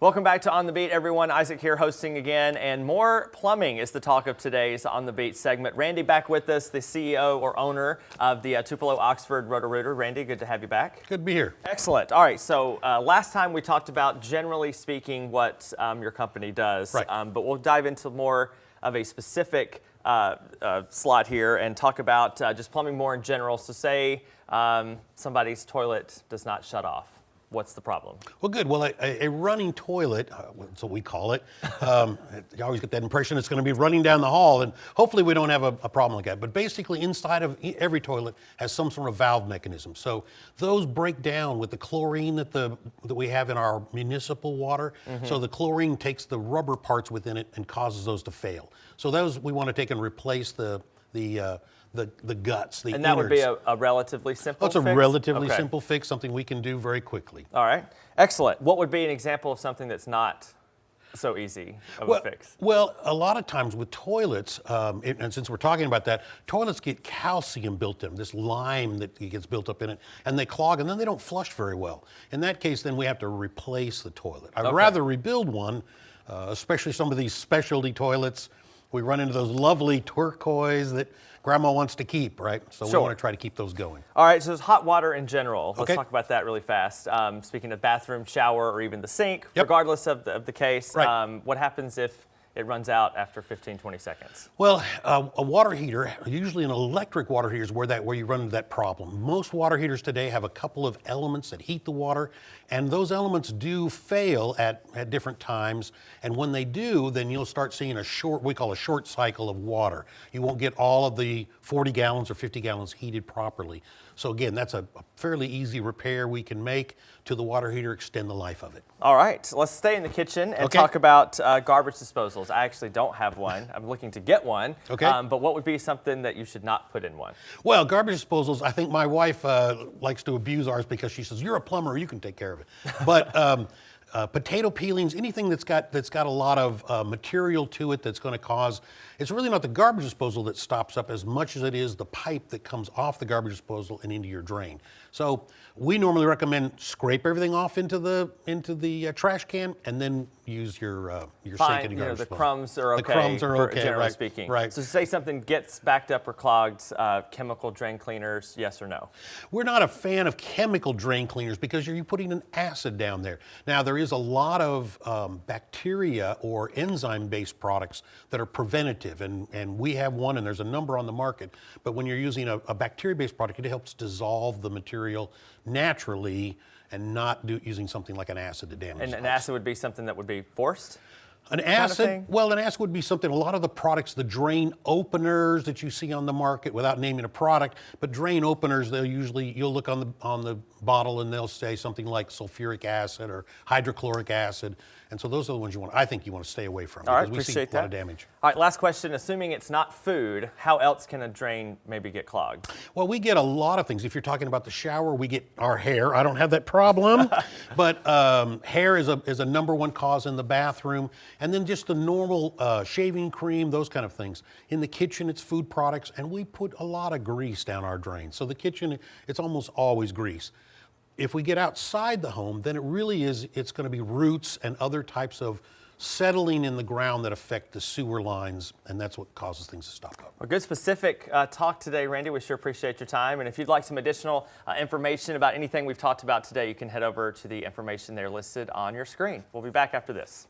Welcome back to On the Beat, everyone. Isaac here hosting again, and more plumbing is the talk of today's On the Beat segment. Randy back with us, the CEO or owner of the Tupelo Oxford Roto-Rooter. Randy, good to have you back. Good to be here. Excellent. All right, so last time we talked about, generally speaking, what your company does, right. But we'll dive into more of a specific slot here and talk about just plumbing more in general. So say somebody's toilet does not shut off. What's the problem? Well, good. Well, a running toilet, that's what we call it. You always get that impression it's going to be running down the hall, and hopefully we don't have a problem like that. But basically, inside of every toilet has some sort of valve mechanism. So those break down with the chlorine that we have in our municipal water. Mm-hmm. So the chlorine takes the rubber parts within it and causes those to fail. So those we want to take and replace the guts, the And that innards. would be a relatively simple fix? It's a relatively simple fix, something we can do very quickly. All right, excellent. What would be an example of something that's not so easy of a fix? Well, a lot of times with toilets, and since we're talking about that, toilets get calcium built in, this lime that gets built up in it, and they clog, and then they don't flush very well. In that case, then we have to replace the toilet. I'd rather rebuild one, especially some of these specialty toilets. We run into those lovely turquoise that Grandma wants to keep, right? So we want to try to keep those going. All right, so it's hot water in general. Let's talk about that really fast. Speaking of bathroom, shower, or even the sink, regardless of the case, what happens if it runs out after 15, 20 seconds? Well, a water heater, usually an electric water heater is where you run into that problem. Most water heaters today have a couple of elements that heat the water, and those elements do fail at different times. And when they do, then you'll start seeing we call a short cycle of water. You won't get all of the 40 gallons or 50 gallons heated properly. So again, that's a fairly easy repair we can make to the water heater, extend the life of it. All right, so let's stay in the kitchen and talk about garbage disposals. I actually don't have one. I'm looking to get one. But what would be something that you should not put in one? Well, garbage disposals, I think my wife likes to abuse ours because she says, you're a plumber, you can take care of it. But potato peelings, anything that's got a lot of material to it that's going to cause, it's really not the garbage disposal that stops up as much as it is the pipe that comes off the garbage disposal and into your drain. So we normally recommend scrape everything off into the trash can and then use your sink and your garbage the disposal. Crumbs are okay. The crumbs are okay, generally right, speaking. Right. So say something gets backed up or clogged, chemical drain cleaners, yes or no? We're not a fan of chemical drain cleaners because you're putting an acid down there. Now there is a lot of bacteria or enzyme-based products that are preventative, and we have one, and there's a number on the market. But when you're using a bacteria-based product, it helps dissolve the material naturally and not using something like an acid to damage. And an acid would be something that would be forced? An acid would be something, a lot of the products, the drain openers that you see on the market, without naming a product, but drain openers, you'll look on the bottle and they'll say something like sulfuric acid or hydrochloric acid. And so those are the ones I think you want to stay away from. All right, because we see a lot of damage. All right, last question. Assuming it's not food, how else can a drain maybe get clogged? Well, we get a lot of things. If you're talking about the shower, we get our hair. I don't have that problem, but hair is a number one cause in the bathroom. And then just the normal shaving cream, those kind of things. In the kitchen, it's food products, and we put a lot of grease down our drain. So the kitchen, it's almost always grease. If we get outside the home, then it's going to be roots and other types of settling in the ground that affect the sewer lines, and that's what causes things to stop up. Well, good specific talk today, Randy. We sure appreciate your time. And if you'd like some additional information about anything we've talked about today, you can head over to the information there listed on your screen. We'll be back after this.